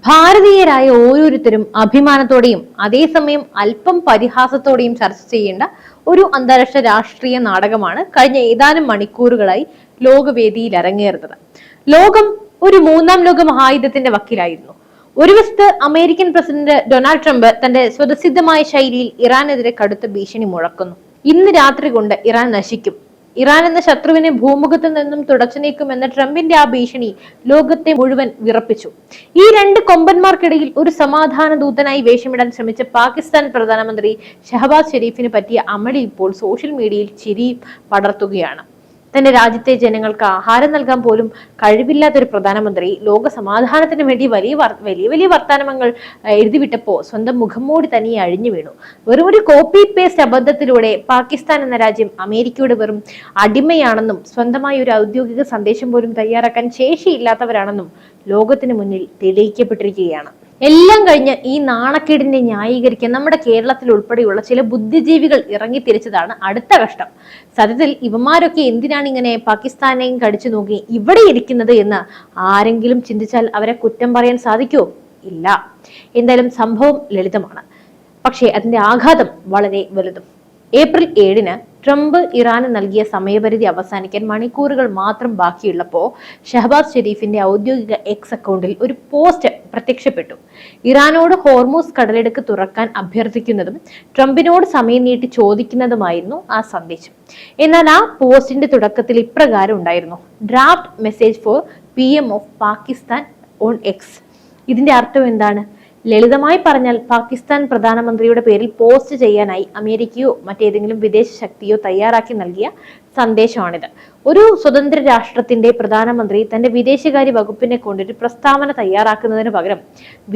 ഭാരതീയരായ ഓരോരുത്തരും അഭിമാനത്തോടെയും അതേസമയം അല്പം പരിഹാസത്തോടെയും ചർച്ച ചെയ്യേണ്ട ഒരു അന്താരാഷ്ട്ര രാഷ്ട്രീയ നാടകമാണ് കഴിഞ്ഞ ഏതാനും മണിക്കൂറുകളായി ലോകവേദിയിൽ അരങ്ങേറുന്നത്. ലോകം ഒരു മൂന്നാം ലോക മഹായുദ്ധത്തിന്റെ വക്കിലായിരുന്നു. ഒരു വശത്ത് അമേരിക്കൻ പ്രസിഡന്റ് ഡൊണാൾഡ് ട്രംപ് തന്റെ സ്വതസിദ്ധമായ ശൈലിയിൽ ഇറാനെതിരെ കടുത്ത ഭീഷണി മുഴക്കുന്നു. ഇന്ന് രാത്രി കൊണ്ട് ഇറാൻ നശിക്കും, ഇറാൻ എന്ന ശത്രുവിനെ ഭൂമുഖത്ത് നിന്നും തുടച്ചു നീക്കുമെന്ന ട്രംപിന്റെ ആ ഭീഷണി ലോകത്തെ മുഴുവൻ വിറപ്പിച്ചു. ഈ രണ്ട് കൊമ്പന്മാർക്കിടയിൽ ഒരു സമാധാന ദൂതനായി വേഷമിടാൻ ശ്രമിച്ച പാകിസ്ഥാൻ പ്രധാനമന്ത്രി ഷഹബാസ് ഷെരീഫിന് പറ്റിയ അമളി ഇപ്പോൾ സോഷ്യൽ മീഡിയയിൽ ചിരി പടർത്തുകയാണ്. തന്റെ രാജ്യത്തെ ജനങ്ങൾക്ക് ആഹാരം നൽകാൻ പോലും കഴിവില്ലാത്തൊരു പ്രധാനമന്ത്രി ലോക സമാധാനത്തിന് വേണ്ടി വലിയ വർത്തമാനങ്ങൾ എഴുതിവിട്ടപ്പോ സ്വന്തം മുഖംമൂടി തനിയെ അഴിഞ്ഞു വീണു. വെറും ഒരു കോപ്പി പേസ്റ്റ് അബദ്ധത്തിലൂടെ പാകിസ്ഥാൻ എന്ന രാജ്യം അമേരിക്കയുടെ വെറും അടിമയാണെന്നും സ്വന്തമായി ഒരു ഔദ്യോഗിക സന്ദേശം പോലും തയ്യാറാക്കാൻ ശേഷിയില്ലാത്തവരാണെന്നും ലോകത്തിന് മുന്നിൽ തെളിയിക്കപ്പെട്ടിരിക്കുകയാണ്. എല്ലാം കഴിഞ്ഞ് ഈ നാണക്കേടിനെ ന്യായീകരിക്കാൻ നമ്മുടെ കേരളത്തിൽ ഉൾപ്പെടെയുള്ള ചില ബുദ്ധിജീവികൾ ഇറങ്ങി തിരിച്ചതാണ് അടുത്ത കഷ്ടം. സത്യത്തിൽ ഇവന്മാരൊക്കെ എന്തിനാണ് ഇങ്ങനെ പാകിസ്ഥാനെയും കടിച്ചു നോക്കി ഇവിടെ ഇരിക്കുന്നത് എന്ന് ആരെങ്കിലും ചിന്തിച്ചാൽ അവരെ കുറ്റം പറയാൻ സാധിക്കുമോ? ഇല്ല. എന്തായാലും സംഭവം ലളിതമാണ്, പക്ഷേ അതിന്റെ ആഘാതം വളരെ വലുതും. ഏപ്രിൽ 7-ന് ട്രംപ് ഇറാന് നൽകിയ സമയപരിധി അവസാനിക്കാൻ മണിക്കൂറുകൾ മാത്രം ബാക്കിയുള്ളപ്പോൾ ഷഹബാസ് ഷെരീഫിന്റെ ഔദ്യോഗിക എക്സ് അക്കൗണ്ടിൽ ഒരു പോസ്റ്റ് പ്രത്യക്ഷപ്പെട്ടു. ഇറാനോട് ഹോർമൂസ് കടലിടുക്ക് തുറക്കാൻ അഭ്യർത്ഥിക്കുന്നതും ട്രംപിനോട് സമയം നീട്ടി ചോദിക്കുന്നതുമായിരുന്നു ആ സന്ദേശം. എന്നാൽ ആ പോസ്റ്റിന്റെ തുടക്കത്തിൽ ഇപ്രകാരം ഉണ്ടായിരുന്നു: draft message for PM of Pakistan on X. ഇതിന്റെ അർത്ഥം എന്താണ്? ലളിതമായി പറഞ്ഞാൽ പാകിസ്ഥാൻ പ്രധാനമന്ത്രിയുടെ പേരിൽ പോസ്റ്റ് ചെയ്യാനായി അമേരിക്കയോ മറ്റേതെങ്കിലും വിദേശ ശക്തിയോ തയ്യാറാക്കി നൽകിയ സന്ദേശമാണിത്. ഒരു സ്വതന്ത്ര രാഷ്ട്രത്തിന്റെ പ്രധാനമന്ത്രി തന്റെ വിദേശകാര്യ വകുപ്പിനെ കൊണ്ടൊരു പ്രസ്താവന തയ്യാറാക്കുന്നതിന് പകരം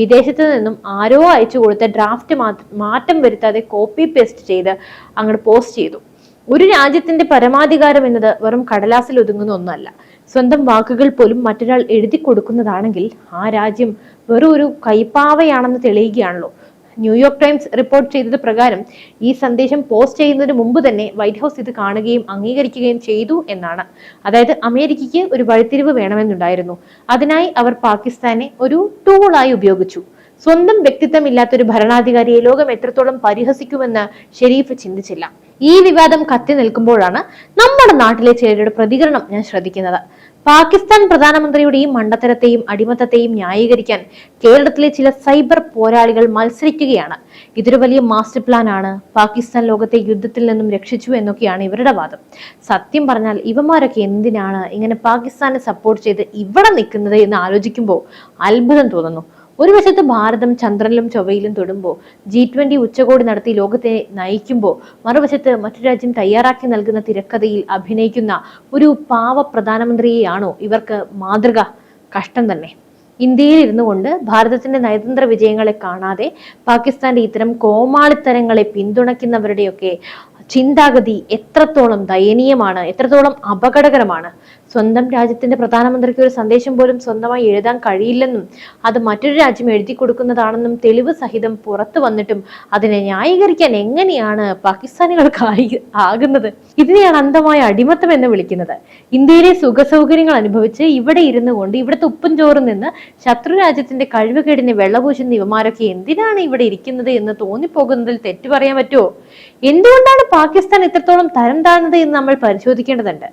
വിദേശത്ത് നിന്നും ആരോ അയച്ചു കൊടുത്ത ഡ്രാഫ്റ്റ് മാറ്റം വരുത്താതെ കോപ്പി പേസ്റ്റ് ചെയ്ത് അങ്ങോട്ട് പോസ്റ്റ് ചെയ്തു. ഒരു രാജ്യത്തിന്റെ പരമാധികാരം എന്നത് വെറും കടലാസിൽ ഒതുങ്ങുന്ന ഒന്നല്ല. സ്വന്തം വാക്കുകൾ പോലും മറ്റൊരാൾ എഴുതി കൊടുക്കുന്നതാണെങ്കിൽ ആ രാജ്യം വെറും ഒരു കൈപ്പാവയാണെന്ന് തെളിയുകയാണല്ലോ. ന്യൂയോർക്ക് ടൈംസ് റിപ്പോർട്ട് ചെയ്തത് പ്രകാരം ഈ സന്ദേശം പോസ്റ്റ് ചെയ്യുന്നതിന് മുമ്പ് തന്നെ വൈറ്റ് ഹൗസ് ഇത് കാണുകയും അംഗീകരിക്കുകയും ചെയ്തു എന്നാണ്. അതായത് അമേരിക്കയ്ക്ക് ഒരു വഴിത്തിരിവ് വേണമെന്നുണ്ടായിരുന്നു. അതിനായി അവർ പാകിസ്ഥാനെ ഒരു ടൂളായി ഉപയോഗിച്ചു. സ്വന്തം വ്യക്തിത്വമില്ലാത്തൊരു ഭരണാധികാരിയെ ലോകം എത്രത്തോളം പരിഹസിക്കുമെന്ന് ഷെരീഫ് ചിന്തിച്ചില്ല. ഈ വിവാദം കത്തി നിൽക്കുമ്പോഴാണ് നമ്മുടെ നാട്ടിലെ ചിലരുടെ പ്രതികരണം ഞാൻ ശ്രദ്ധിക്കുന്നത്. പാകിസ്ഥാൻ പ്രധാനമന്ത്രിയുടെ ഈ മണ്ടത്തരത്തെയും അടിമത്തത്തെയും ന്യായീകരിക്കാൻ കേരളത്തിലെ ചില സൈബർ പോരാളികൾ മത്സരിക്കുകയാണ്. ഇതൊരു വലിയ മാസ്റ്റർ പ്ലാൻ ആണ്, പാകിസ്ഥാൻ ലോകത്തെ യുദ്ധത്തിൽ നിന്നും രക്ഷിച്ചു എന്നൊക്കെയാണ് ഇവരുടെ വാദം. സത്യം പറഞ്ഞാൽ ഇവന്മാരൊക്കെ എന്തിനാണ് ഇങ്ങനെ പാകിസ്ഥാനെ സപ്പോർട്ട് ചെയ്ത് ഇവിടെ നിൽക്കുന്നത് എന്ന് ആലോചിക്കുമ്പോൾ അത്ഭുതം തോന്നുന്നു. ഒരു വശത്ത് ഭാരതം ചന്ദ്രനിലും ചൊവ്വയിലും തൊടുമ്പോൾ G20 ഉച്ചകോടി നടത്തി ലോകത്തെ നയിക്കുമ്പോൾ മറുവശത്ത് മറ്റു രാജ്യം തയ്യാറാക്കി നൽകുന്ന തിരക്കഥയിൽ അഭിനയിക്കുന്ന ഒരു പാവ പ്രധാനമന്ത്രിയെയാണോ ഇവർക്ക് മാതൃക? കഷ്ടം തന്നെ. ഇന്ത്യയിൽ ഇരുന്നു കൊണ്ട് ഭാരതത്തിന്റെ നയതന്ത്ര വിജയങ്ങളെ കാണാതെ പാകിസ്ഥാന്റെ ഇത്തരം കോമാളിത്തരങ്ങളെ പിന്തുണയ്ക്കുന്നവരുടെയൊക്കെ ചിന്താഗതി എത്രത്തോളം ദയനീയമാണ്, എത്രത്തോളം അപകടകരമാണ്. സ്വന്തം രാജ്യത്തിന്റെ പ്രധാനമന്ത്രിക്ക് ഒരു സന്ദേശം പോലും സ്വന്തമായി എഴുതാൻ കഴിയില്ലെന്നും അത് മറ്റൊരു രാജ്യം എഴുതി കൊടുക്കുന്നതാണെന്നും തെളിവ് സഹിതം പുറത്തു വന്നിട്ടും അതിനെ ന്യായീകരിക്കാൻ എങ്ങനെയാണ് പാകിസ്ഥാനികൾക്ക് ആകുന്നത്? ഇതിനെയാണ് അന്ധമായ അടിമത്തം എന്ന് വിളിക്കുന്നത്. ഇന്ത്യയിലെ സുഖസൗകര്യങ്ങൾ അനുഭവിച്ച് ഇവിടെ ഇരുന്നു കൊണ്ട് ഇവിടുത്തെ ഉപ്പും ചോറും നിന്ന് ശത്രു രാജ്യത്തിന്റെ കഴിവുകേടിനെ വെള്ളപൂശുന്ന ഇവമാരൊക്കെ എന്തിനാണ് ഇവിടെ ഇരിക്കുന്നത് എന്ന് തോന്നിപ്പോകുന്നതിൽ തെറ്റു പറയാൻ പറ്റുമോ? എന്തുകൊണ്ടാണ് പാകിസ്ഥാൻ ഇത്രത്തോളം തരം താഴ്ന്നത് എന്ന് നമ്മൾ പരിശോധിക്കേണ്ടതുണ്ട്.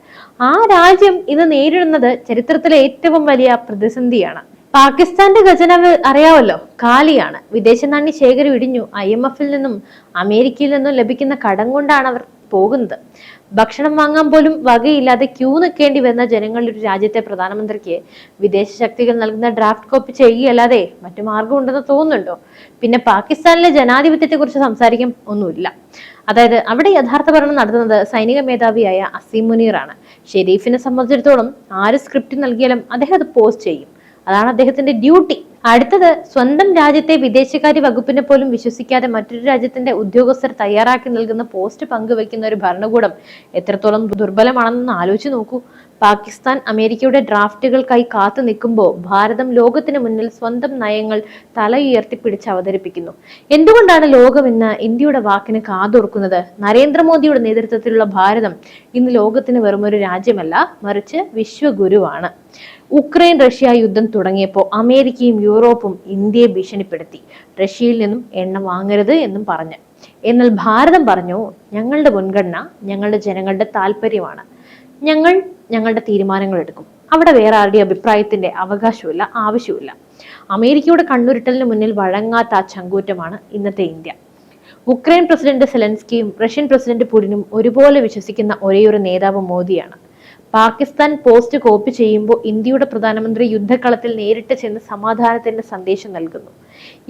ആ രാജ്യം ഇന്ന് നേരിടുന്നത് ചരിത്രത്തിലെ ഏറ്റവും വലിയ പ്രതിസന്ധിയാണ്. പാകിസ്ഥാന്റെ ഖജനാവ് അറിയാവല്ലോ, കാലിയാണ്. വിദേശ നാണ്യ ശേഖരം ഇടിഞ്ഞു. IMF-ൽ നിന്നും അമേരിക്കയിൽ നിന്നും ലഭിക്കുന്ന കടം കൊണ്ടാണ് അവർ പോകുന്നത്. ഭക്ഷണം വാങ്ങാൻ പോലും വകയില്ലാതെ ക്യൂ നിൽക്കേണ്ടി വരുന്ന ജനങ്ങളുടെ ഒരു രാജ്യത്തെ പ്രധാനമന്ത്രിക്ക് വിദേശ ശക്തികൾ നൽകുന്ന ഡ്രാഫ്റ്റ് കോപ്പി ചെയ്യുകയല്ലാതെ മറ്റു മാർഗം ഉണ്ടെന്ന് തോന്നുന്നുണ്ടോ? പിന്നെ പാകിസ്ഥാനിലെ ജനാധിപത്യത്തെ കുറിച്ച് സംസാരിക്കാൻ ഒന്നുമില്ല. അതായത് അവിടെ യഥാർത്ഥ ഭരണം നടത്തുന്നത് സൈനിക മേധാവിയായ അസീം മുനീറാണ്. ഷെരീഫിനെ സംബന്ധിച്ചിടത്തോളം ആര് സ്ക്രിപ്റ്റ് നൽകിയാലും അദ്ദേഹം അത് പോസ്റ്റ് ചെയ്യും. അതാണ് അദ്ദേഹത്തിന്റെ ഡ്യൂട്ടി. അടുത്തത്, സ്വന്തം രാജ്യത്തെ വിദേശകാര്യ വകുപ്പിനെ പോലും വിശ്വസിക്കാതെ മറ്റൊരു രാജ്യത്തിന്റെ ഉദ്യോഗസ്ഥർ തയ്യാറാക്കി നൽകുന്ന പോസ്റ്റ് പങ്കുവെക്കുന്ന ഒരു ഭരണകൂടം എത്രത്തോളം ദുർബലമാണെന്ന് ആലോചിച്ച് നോക്കൂ. പാകിസ്ഥാൻ അമേരിക്കയുടെ ഡ്രാഫ്റ്റുകൾക്കായി കാത്തു നിൽക്കുമ്പോൾ ഭാരതം ലോകത്തിന് മുന്നിൽ സ്വന്തം നയങ്ങൾ തല ഉയർത്തിപ്പിടിച്ച് അവതരിപ്പിക്കുന്നു. എന്തുകൊണ്ടാണ് ലോകം ഇന്ന് ഇന്ത്യയുടെ വാക്കിന് കാതോർക്കുന്നത്? നരേന്ദ്രമോദിയുടെ നേതൃത്വത്തിലുള്ള ഭാരതം ഇന്ന് ലോകത്തിന് വെറുമൊരു രാജ്യമല്ല, മറിച്ച് വിശ്വഗുരുവാണ്. ഉക്രൈൻ റഷ്യ യുദ്ധം തുടങ്ങിയപ്പോൾ അമേരിക്കയും യൂറോപ്പും ഇന്ത്യയെ ഭീഷണിപ്പെടുത്തി, റഷ്യയിൽ നിന്നും എണ്ണ വാങ്ങരുത് എന്നും പറഞ്ഞ്. എന്നാൽ ഭാരതം പറഞ്ഞു, ഞങ്ങളുടെ മുൻഗണന ഞങ്ങളുടെ ജനങ്ങളുടെ താല്പര്യമാണ്, ഞങ്ങളുടെ തീരുമാനങ്ങൾ എടുക്കും, അവിടെ വേറെ ആരുടെയും അഭിപ്രായത്തിന്റെ അവകാശമില്ല, ആവശ്യമില്ല. അമേരിക്കയുടെ കണ്ണുരുട്ടലിന് മുന്നിൽ വഴങ്ങാത്ത ആ ചങ്കൂറ്റമാണ് ഇന്നത്തെ ഇന്ത്യ. ഉക്രൈൻ പ്രസിഡന്റ് സെലൻസ്കിയും റഷ്യൻ പ്രസിഡന്റ് പുടിനും ഒരുപോലെ വിശ്വസിക്കുന്ന ഒരേയൊരു നേതാവ് മോദിയാണ്. പാകിസ്ഥാൻ പോസ്റ്റ് കോപ്പി ചെയ്യുമ്പോൾ ഇന്ത്യയുടെ പ്രധാനമന്ത്രി യുദ്ധക്കളത്തിൽ നേരിട്ട് ചെന്ന് സമാധാനത്തിന്റെ സന്ദേശം നൽകുന്നു.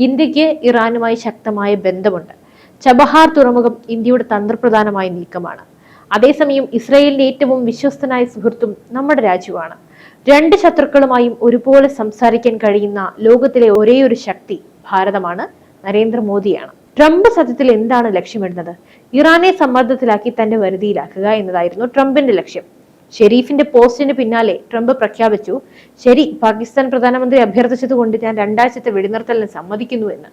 ഇന്ത്യക്ക് ഇറാനുമായി ശക്തമായ ബന്ധമുണ്ട്. ചബഹാർ തുറമുഖം ഇന്ത്യയുടെ തന്ത്രപ്രധാനമായ നീക്കമാണ്. അതേസമയം ഇസ്രായേലിന്റെ ഏറ്റവും വിശ്വസ്തനായ സുഹൃത്തും നമ്മുടെ രാജ്യമാണ്. രണ്ട് ശത്രുക്കളുമായും ഒരുപോലെ സംസാരിക്കാൻ കഴിയുന്ന ലോകത്തിലെ ഒരേയൊരു ശക്തി ഭാരതമാണ്, നരേന്ദ്രമോദിയാണ്. ട്രംപ് സത്യത്തിൽ എന്താണ് ലക്ഷ്യമിടുന്നത്? ഇറാനെ സമ്മർദ്ദത്തിലാക്കി തന്റെ വരുതിയിലാക്കുക എന്നതായിരുന്നു ട്രംപിന്റെ ലക്ഷ്യം. ഷെരീഫിന്റെ പോസ്റ്റിന് പിന്നാലെ ട്രംപ് പ്രഖ്യാപിച്ചു, ശരി, പാകിസ്ഥാൻ പ്രധാനമന്ത്രി അഭ്യർത്ഥിച്ചതുകൊണ്ട് ഞാൻ 2 ആഴ്ചത്തെ വെടിനിർത്തലിന് സമ്മതിക്കുന്നു എന്ന്.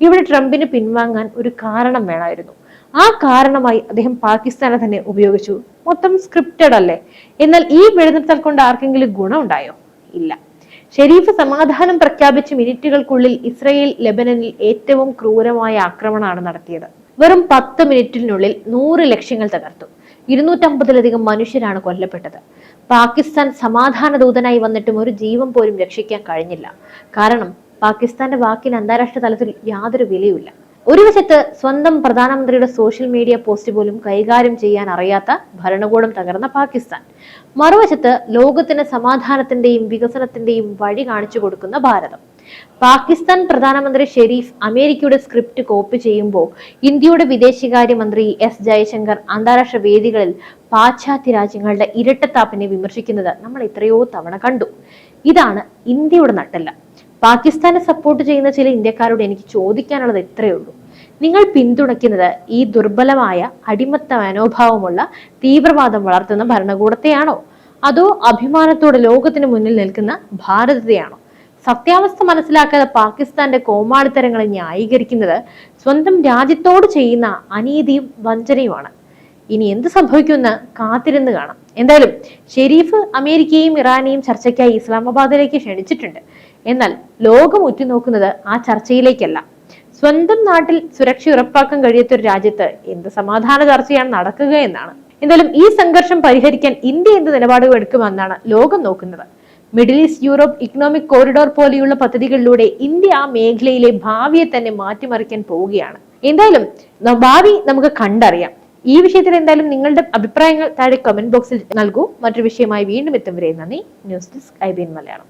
ഇവിടെ ട്രംപിന് പിൻവാങ്ങാൻ ഒരു കാരണം വേണമായിരുന്നു. ആ കാരണമായി അദ്ദേഹം പാകിസ്ഥാനെ തന്നെ ഉപയോഗിച്ചു. മൊത്തം സ്ക്രിപ്റ്റഡ് അല്ലേ? എന്നാൽ ഈ വെടിനിർത്തൽ കൊണ്ട് ആർക്കെങ്കിലും ഗുണമുണ്ടായോ? ഇല്ല. ഷെരീഫ് സമാധാനം പ്രഖ്യാപിച്ച മിനിറ്റുകൾക്കുള്ളിൽ ഇസ്രായേൽ ലെബനനിൽ ഏറ്റവും ക്രൂരമായ ആക്രമണമാണ് നടത്തിയത്. വെറും 10 മിനിറ്റിനുള്ളിൽ 100 ലക്ഷ്യങ്ങൾ തകർത്തു. 250-ലധികം മനുഷ്യരാണ് കൊല്ലപ്പെട്ടത്. പാകിസ്ഥാൻ സമാധാന ദൂതനായി വന്നിട്ടും ഒരു ജീവൻ പോലും രക്ഷിക്കാൻ കഴിഞ്ഞില്ല. കാരണം പാകിസ്ഥാന്റെ വാക്കിന് അന്താരാഷ്ട്ര തലത്തിൽ യാതൊരു വിലയുമില്ല. ഒരു വശത്ത് സ്വന്തം പ്രധാനമന്ത്രിയുടെ സോഷ്യൽ മീഡിയ പോസ്റ്റ് പോലും കൈകാര്യം ചെയ്യാൻ അറിയാത്ത ഭരണകൂടം തകർന്ന പാകിസ്ഥാൻ, മറുവശത്ത് ലോകത്തിന് സമാധാനത്തിന്റെയും വികസനത്തിന്റെയും വഴി കാണിച്ചു കൊടുക്കുന്ന ഭാരതം. പാകിസ്ഥാൻ പ്രധാനമന്ത്രി ഷെരീഫ് അമേരിക്കയുടെ സ്ക്രിപ്റ്റ് കോപ്പി ചെയ്യുമ്പോൾ ഇന്ത്യയുടെ വിദേശകാര്യമന്ത്രി എസ് ജയശങ്കർ അന്താരാഷ്ട്ര വേദികളിൽ പാശ്ചാത്യ രാജ്യങ്ങളുടെ ഇരട്ടത്താപ്പിനെ വിമർശിക്കുന്നത് നമ്മൾ എത്രയോ തവണ കണ്ടു. ഇതാണ് ഇന്ത്യയുടെ നട്ടല്ല. പാകിസ്ഥാനെ സപ്പോർട്ട് ചെയ്യുന്ന ചില ഇന്ത്യക്കാരോട് എനിക്ക് ചോദിക്കാനുള്ളത് ഇത്രയേ ഉള്ളൂ. നിങ്ങൾ പിന്തുണയ്ക്കുന്നത് ഈ ദുർബലമായ അടിമത്ത മനോഭാവമുള്ള തീവ്രവാദം വളർത്തുന്ന ഭരണകൂടത്തെയാണോ, അതോ അഭിമാനത്തോടെ ലോകത്തിന് മുന്നിൽ നിൽക്കുന്ന ഭാരതത്തെയാണോ? സത്യാവസ്ഥ മനസ്സിലാക്കാതെ പാകിസ്ഥാന്റെ കോമാളിത്തരങ്ങളെ ന്യായീകരിക്കുന്നത് സ്വന്തം രാജ്യത്തോട് ചെയ്യുന്ന അനീതിയും വഞ്ചനയുമാണ്. ഇനി എന്ത് സംഭവിക്കുമെന്ന് കാത്തിരുന്ന് കാണാം. എന്തായാലും ഷെരീഫ് അമേരിക്കയും ഇറാനെയും ചർച്ചയ്ക്കായി ഇസ്ലാമാബാദിലേക്ക് ക്ഷണിച്ചിട്ടുണ്ട്. എന്നാൽ ലോകം ഉറ്റുനോക്കുന്നത് ആ ചർച്ചയിലേക്കല്ല. സ്വന്തം നാട്ടിൽ സുരക്ഷ ഉറപ്പാക്കാൻ കഴിയാത്ത ഒരു രാജ്യത്ത് എന്ത് സമാധാന ചർച്ചയാണ് നടക്കുക എന്നാണ്. എന്തായാലും ഈ സംഘർഷം പരിഹരിക്കാൻ ഇന്ത്യ എന്ത് നിലപാടുകൾ എടുക്കുമെന്നാണ് ലോകം നോക്കുന്നത്. Middle east Europe economic corridor പോലെയുള്ള പദ്ധതികളിലൂടെ ഇന്ത്യ ആ മേഖലയിലെ ഭാവിയെ തന്നെ മാറ്റിമറിക്കാൻ പോവുകയാണ്. എന്തായാലും ഭാവി നമുക്ക് കണ്ടറിയാം. ഈ വിഷയത്തിൽ എന്തായാലും നിങ്ങളുടെ അഭിപ്രായങ്ങൾ താഴെ കമന്റ് ബോക്സിൽ നൽകൂ. മറ്റൊരു വിഷയമായി വീണ്ടും എത്തും വരെ നന്ദി. News desk IBN Malayalam.